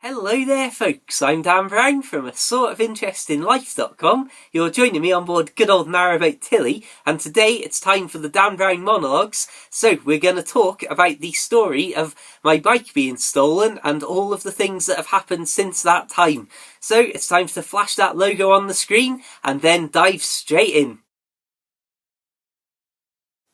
Hello there folks, I'm Dan Brown from asortofinterestinlife.com. You're joining me on board good old Narrowboat Tilly, and today it's time for the Dan Brown monologues. So we're going to talk about the story of my bike being stolen and all of the things that have happened since that time. So it's time to flash that logo on the screen and then dive straight in.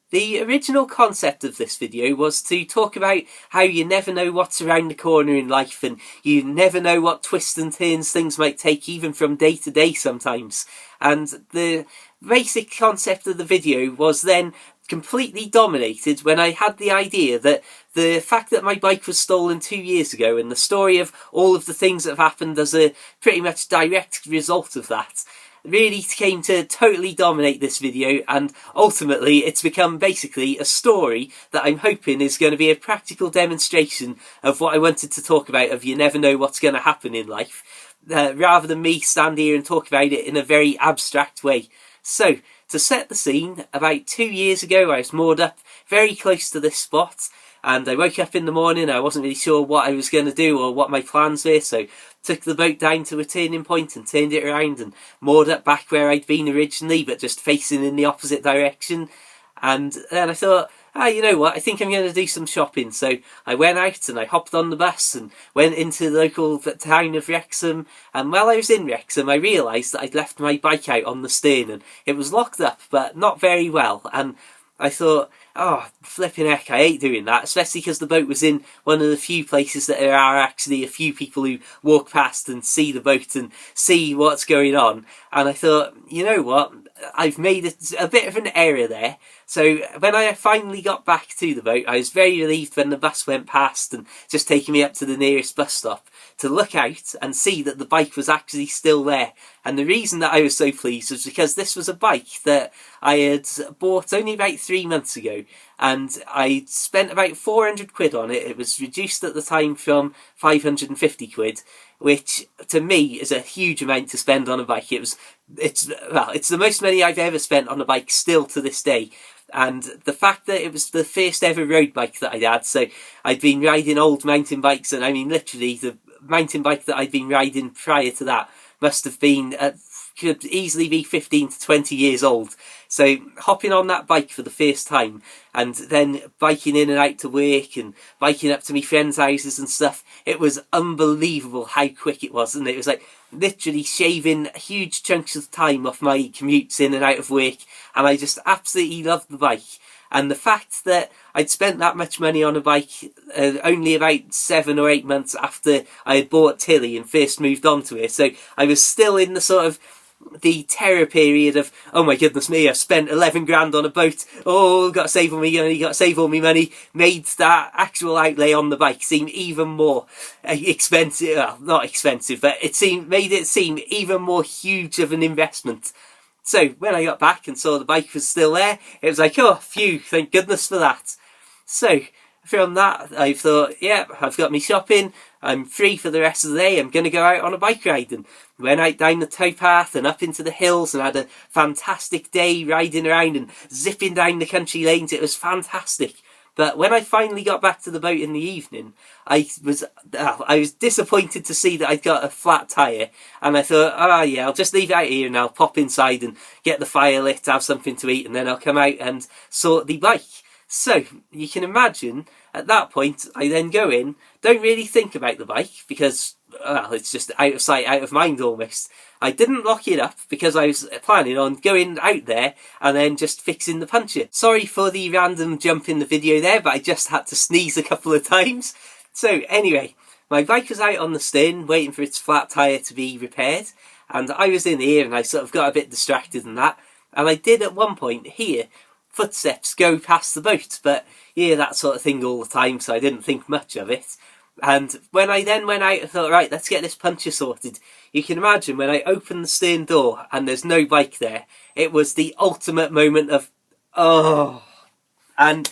The original concept of this video was to talk about how you never know what's around the corner in life, and you never know what twists and turns things might take even from day to day sometimes. And the basic concept of the video was then completely dominated when I had the idea that the fact that my bike was stolen 2 years ago and the story of all of the things that have happened as a pretty much direct result of that really came to totally dominate this video, and ultimately it's become basically a story that I'm hoping is going to be a practical demonstration of what I wanted to talk about, of you never know what's going to happen in life, rather than me stand here and talk about it in a very abstract way. So, to set the scene, about 2 years ago I was moored up very close to this spot, and I woke up in the morning. I wasn't really sure what I was going to do or what my plans were, so took the boat down to a turning point and turned it around and moored up back where I'd been originally, but just facing in the opposite direction. And then I thought, you know what, I think I'm going to do some shopping. So I went out and I hopped on the bus and went into the local town of Wrexham. And while I was in Wrexham, I realised that I'd left my bike out on the stern, and it was locked up, but not very well. And I thought, oh, flipping heck, I hate doing that, especially because the boat was in one of the few places that there are actually a few people who walk past and see the boat and see what's going on. And I thought, you know what, I've made a bit of an error there. So when I finally got back to the boat, I was very relieved when the bus went past and just taking me up to the nearest bus stop to look out and see that the bike was actually still there. And the reason that I was so pleased was because this was a bike that I had bought only about 3 months ago, and I spent about 400 quid on it. It was reduced at the time from 550 quid, which to me is a huge amount to spend on a bike. It's the most money I've ever spent on a bike still to this day. And the fact that it was the first ever road bike that I'd had, so I'd been riding old mountain bikes, and I mean literally the mountain bike that I'd been riding prior to that must have been, could easily be 15 to 20 years old. So hopping on that bike for the first time and then biking in and out to work and biking up to my friends' houses and stuff, it was unbelievable how quick it was. And it was like literally shaving huge chunks of time off my commutes in and out of work. And I just absolutely loved the bike. And the fact that I'd spent that much money on a bike only about 7 or 8 months after I had bought Tilly and first moved on to it. So I was still in the sort of the terror period of, oh my goodness me, I've spent 11 grand on a boat. Oh, got to save all my money, got to save all my money. Made that actual outlay on the bike seem even more expensive. Well, not expensive, but made it seem even more huge of an investment. So when I got back and saw the bike was still there, it was like, oh, phew, thank goodness for that. So from that, I thought, yeah, I've got my shopping, I'm free for the rest of the day, I'm going to go out on a bike ride. And went out down the towpath and up into the hills and had a fantastic day riding around and zipping down the country lanes. It was fantastic. But when I finally got back to the boat in the evening, I was disappointed to see that I'd got a flat tyre. And I thought, yeah, I'll just leave it out here and I'll pop inside and get the fire lit, have something to eat, and then I'll come out and sort the bike. So you can imagine at that point, I then go in, don't really think about the bike because, well, it's just out of sight, out of mind almost. I didn't lock it up because I was planning on going out there and then just fixing the puncture. Sorry for the random jump in the video there, but I just had to sneeze a couple of times. So anyway, my bike was out on the stern waiting for its flat tyre to be repaired, and I was in here and I sort of got a bit distracted and that, and I did at one point hear footsteps go past the boat, but yeah, that sort of thing all the time, so I didn't think much of it. And when I then went out, I thought, right, let's get this puncture sorted. You can imagine when I opened the stern door and there's no bike there, it was the ultimate moment of, oh. And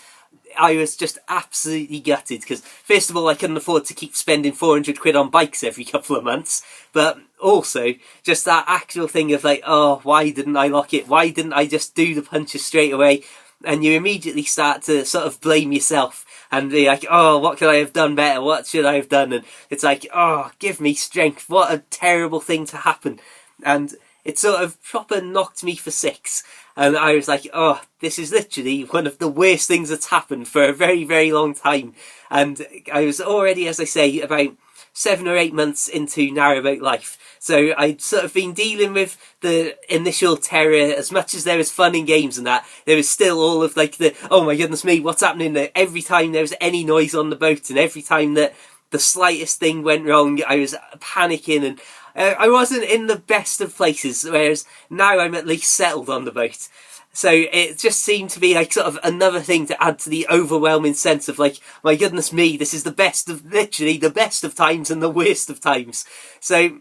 I was just absolutely gutted because, first of all, I couldn't afford to keep spending 400 quid on bikes every couple of months, but also just that actual thing of like, oh, why didn't I lock it? Why didn't I just do the puncture straight away? and you immediately start to sort of blame yourself and be like, oh, what could I have done better? What should I have done? And it's like, oh, give me strength. What a terrible thing to happen. And it sort of proper knocked me for six. And I was like, oh, this is literally one of the worst things that's happened for a very, very long time. And I was already, as I say, about 7 or 8 months into Narrowboat life. So I'd sort of been dealing with the initial terror. As much as there was fun in games and that, there was still all of like the, oh my goodness me, what's happening there? Every time there was any noise on the boat and every time that the slightest thing went wrong, I was panicking, and I wasn't in the best of places, whereas now I'm at least settled on the boat. So it just seemed to be like sort of another thing to add to the overwhelming sense of like, my goodness me, this is the best of, literally the best of times and the worst of times. So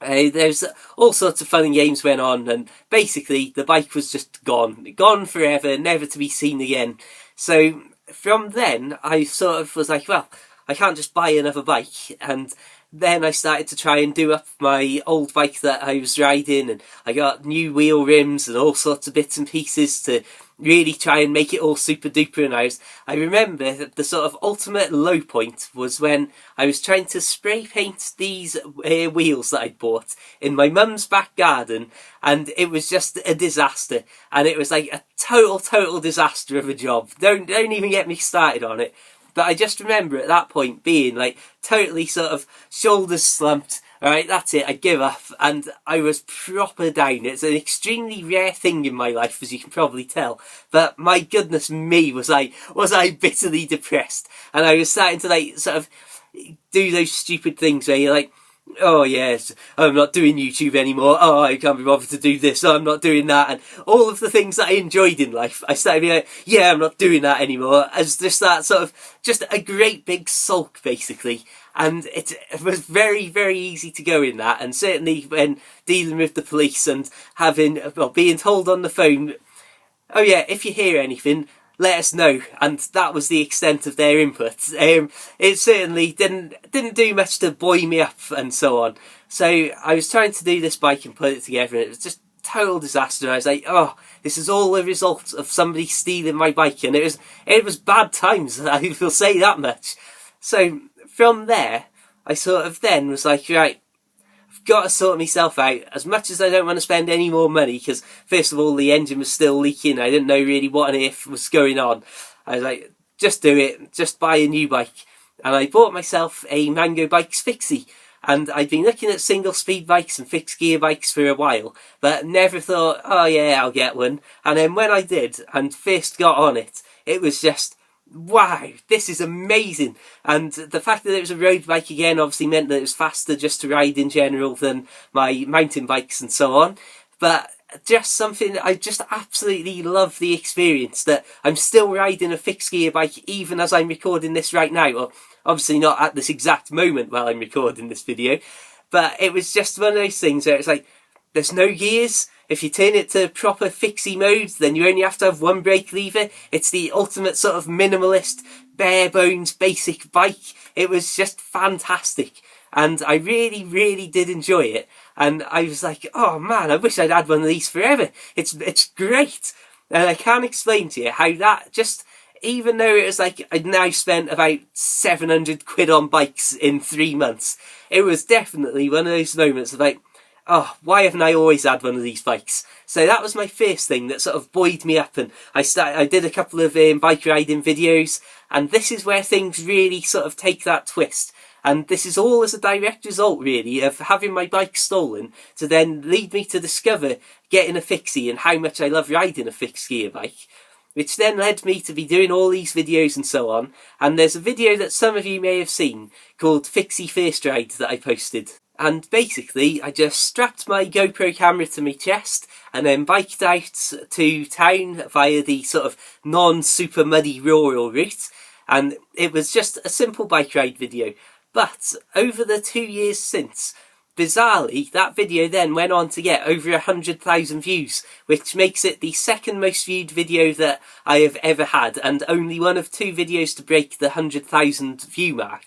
there's all sorts of fun and games went on, and basically the bike was just gone forever, never to be seen again. So from then I sort of was like, well, I can't just buy another bike. And then I started to try and do up my old bike that I was riding, and I got new wheel rims and all sorts of bits and pieces to really try and make it all super duper. And I remember that the sort of ultimate low point was when I was trying to spray paint these wheels that I'd bought in my mum's back garden, and it was just a disaster. And it was like a total disaster of a job. Don't even get me started on it. But I just remember at that point being like totally sort of shoulders slumped. Alright, that's it, I give up. And I was proper down. It's an extremely rare thing in my life, as you can probably tell. But my goodness me, was I bitterly depressed. And I was starting to like sort of do those stupid things where you're like, oh yes, I'm not doing YouTube anymore, oh I can't be bothered to do this, oh, I'm not doing that, and all of the things that I enjoyed in life, I started being like, yeah, I'm not doing that anymore, as just that sort of, just a great big sulk basically. And it was very, very easy to go in that, and certainly when dealing with the police and being told on the phone, oh yeah, if you hear anything, let us know, and that was the extent of their input. It certainly didn't do much to buoy me up and so on. So I was trying to do this bike and put it together, and it was just total disaster. I was like, oh, this is all a result of somebody stealing my bike, and it was bad times, I will say that much. So from there, I sort of then was like, right, got to sort myself out. As much as I don't want to spend any more money, because first of all the engine was still leaking, I didn't know really what on earth was going on. I was like, just do it, just buy a new bike. And I bought myself a Mango Bikes Fixie, and I'd been looking at single speed bikes and fixed gear bikes for a while, but never thought, oh yeah, I'll get one. And then when I did and first got on it, it was just, wow, this is amazing. And the fact that it was a road bike again obviously meant that it was faster just to ride in general than my mountain bikes and so on. But just something, I just absolutely love the experience that I'm still riding a fixed gear bike even as I'm recording this right now. Well, obviously not at this exact moment while I'm recording this video, but it was just one of those things where it's like, there's no gears. If you turn it to proper fixie mode, then you only have to have one brake lever. It's the ultimate sort of minimalist, bare bones, basic bike. It was just fantastic. And I really, really did enjoy it. And I was like, oh man, I wish I'd had one of these forever. It's great. And I can't explain to you how that just, even though it was like I'd now spent about 700 quid on bikes in 3 months, it was definitely one of those moments of like, oh, why haven't I always had one of these bikes? So that was my first thing that sort of buoyed me up, and I did a couple of bike riding videos, and this is where things really sort of take that twist. And this is all as a direct result, really, of having my bike stolen to then lead me to discover getting a fixie and how much I love riding a fixed gear bike, which then led me to be doing all these videos and so on. And there's a video that some of you may have seen called Fixie First Ride that I posted. And basically, I just strapped my GoPro camera to my chest and then biked out to town via the sort of non-super muddy rural route. And it was just a simple bike ride video. But over the 2 years since, bizarrely, that video then went on to get over 100,000 views, which makes it the second most viewed video that I have ever had, and only one of 2 videos to break the 100,000 view mark.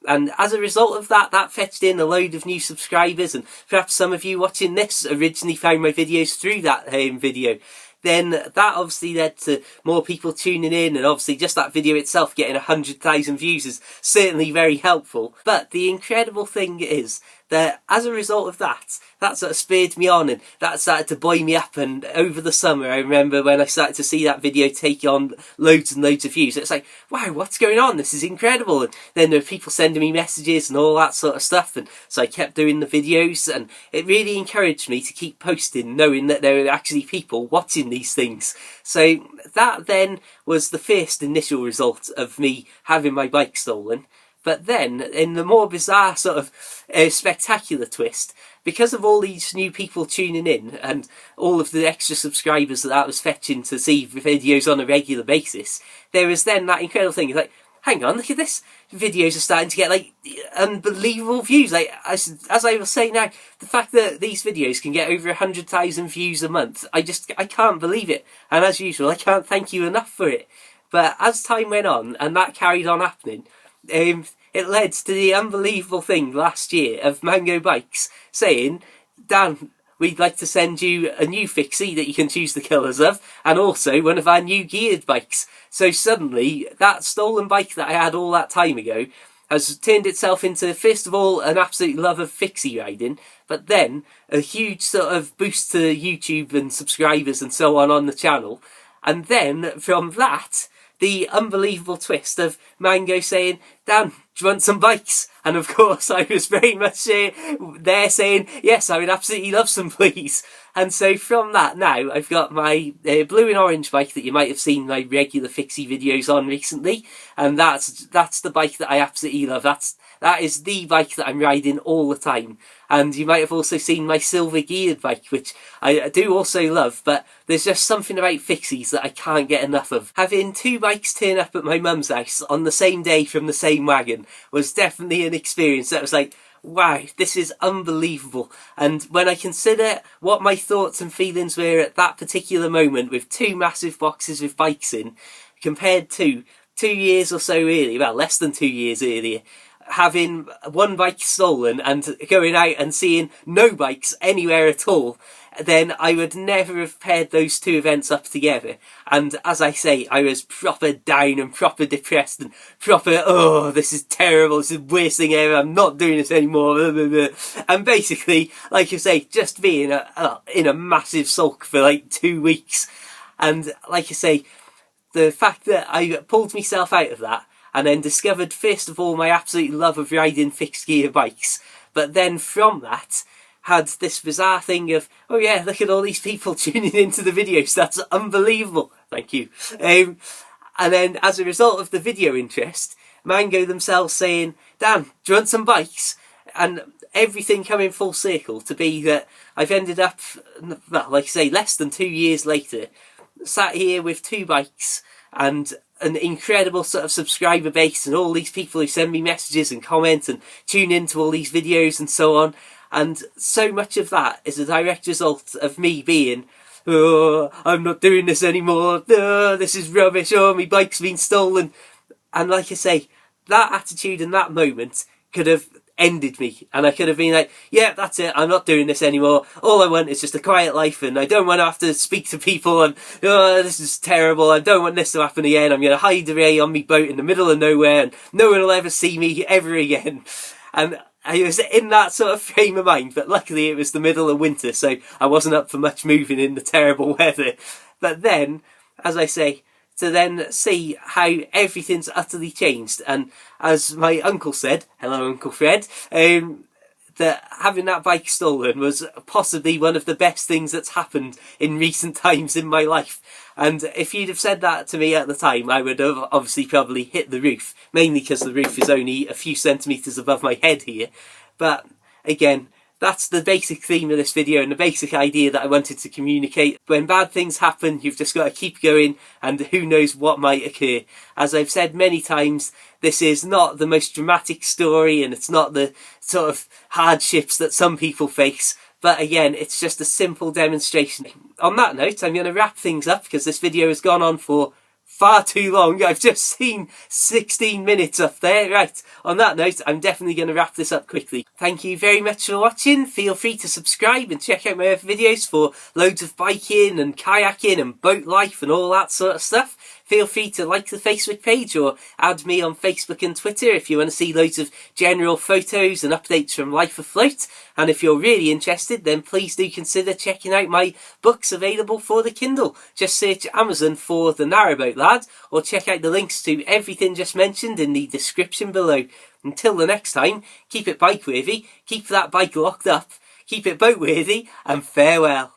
And as a result of that, that fetched in a load of new subscribers, and perhaps some of you watching this originally found my videos through that video. then that obviously led to more people tuning in, and obviously just that video itself getting 100,000 views is certainly very helpful. But the incredible thing is that as a result of that sort of spurred me on, and that started to buoy me up. And over the summer, I remember when I started to see that video take on loads and loads of views, it's like, wow, what's going on? This is incredible. And then there were people sending me messages and all that sort of stuff, and so I kept doing the videos, and it really encouraged me to keep posting, knowing that there were actually people watching these things. So that then was the first initial result of me having my bike stolen. But then, in the more bizarre sort of spectacular twist, because of all these new people tuning in and all of the extra subscribers that was fetching to see videos on a regular basis, there was then that incredible thing, like, hang on, look at this, videos are starting to get, like, unbelievable views. Like, as I was saying now, the fact that these videos can get over 100,000 views a month, I can't believe it. And as usual, I can't thank you enough for it. But as time went on, and that carried on happening, it led to the unbelievable thing last year of Mango Bikes saying, Dan, we'd like to send you a new fixie that you can choose the colours of, and also one of our new geared bikes. So suddenly, that stolen bike that I had all that time ago has turned itself into, first of all, an absolute love of fixie riding, but then a huge sort of boost to YouTube and subscribers and so on the channel. And then, from that, the unbelievable twist of Mango saying, Dan, do you want some bikes? And of course I was very much there saying, yes, I would absolutely love some, please. And so from that now, I've got my blue and orange bike that you might have seen my regular fixie videos on recently. And that's the bike that I absolutely love. That is the bike that I'm riding all the time. And you might have also seen my silver geared bike, which I do also love, but there's just something about fixies that I can't get enough of. Having two bikes turn up at my mum's house on the same day from the same wagon was definitely an experience that was like, wow, this is unbelievable. And when I consider what my thoughts and feelings were at that particular moment with two massive boxes with bikes in, compared to 2 years or so earlier, well, less than 2 years earlier, having one bike stolen and going out and seeing no bikes anywhere at all, then I would never have paired those two events up together. And as I say, I was proper down and proper depressed and proper, oh, this is terrible, this is the worst thing ever, I'm not doing this anymore. And basically, like I say, just being in a massive sulk for like 2 weeks. And like I say, the fact that I pulled myself out of that, and then discovered, first of all, my absolute love of riding fixed gear bikes. But then from that, had this bizarre thing of, oh yeah, look at all these people tuning into the videos, that's unbelievable. Thank you. And then as a result of the video interest, Mango themselves saying, Dan, do you want some bikes? And everything coming full circle to be that I've ended up, well, like I say, less than 2 years later, sat here with two bikes and an incredible sort of subscriber base and all these people who send me messages and comment and tune into all these videos and so on. And so much of that is a direct result of me being, oh, I'm not doing this anymore, oh, this is rubbish, oh, my bike's been stolen. And like I say, that attitude in that moment could have ended me, and I could have been like, yeah, that's it, I'm not doing this anymore, all I want is just a quiet life, and I don't want to have to speak to people, and oh, this is terrible, I don't want this to happen again, I'm going to hide away on my boat in the middle of nowhere, and no one will ever see me ever again. And I was in that sort of frame of mind, but luckily it was the middle of winter, so I wasn't up for much moving in the terrible weather. But then, as I say, to then see how everything's utterly changed. And as my uncle said, hello Uncle Fred, that having that bike stolen was possibly one of the best things that's happened in recent times in my life. And if you'd have said that to me at the time, I would have obviously probably hit the roof, mainly because the roof is only a few centimetres above my head here. But again, that's the basic theme of this video and the basic idea that I wanted to communicate. When bad things happen, you've just got to keep going, and who knows what might occur. As I've said many times, this is not the most dramatic story, and it's not the sort of hardships that some people face. But again, it's just a simple demonstration. On that note, I'm going to wrap things up because this video has gone on for far too long. I've just seen 16 minutes up there. Right, on that note, I'm definitely going to wrap this up quickly. Thank you very much for watching. Feel free to subscribe and check out my other videos for loads of biking and kayaking and boat life and all that sort of stuff. Feel free to like the Facebook page or add me on Facebook and Twitter if you want to see loads of general photos and updates from life afloat. And if you're really interested, then please do consider checking out my books available for the Kindle. Just search Amazon for The Narrowboat Lad, or check out the links to everything just mentioned in the description below. Until the next time, keep it bike worthy, keep that bike locked up, keep it boat worthy, and farewell.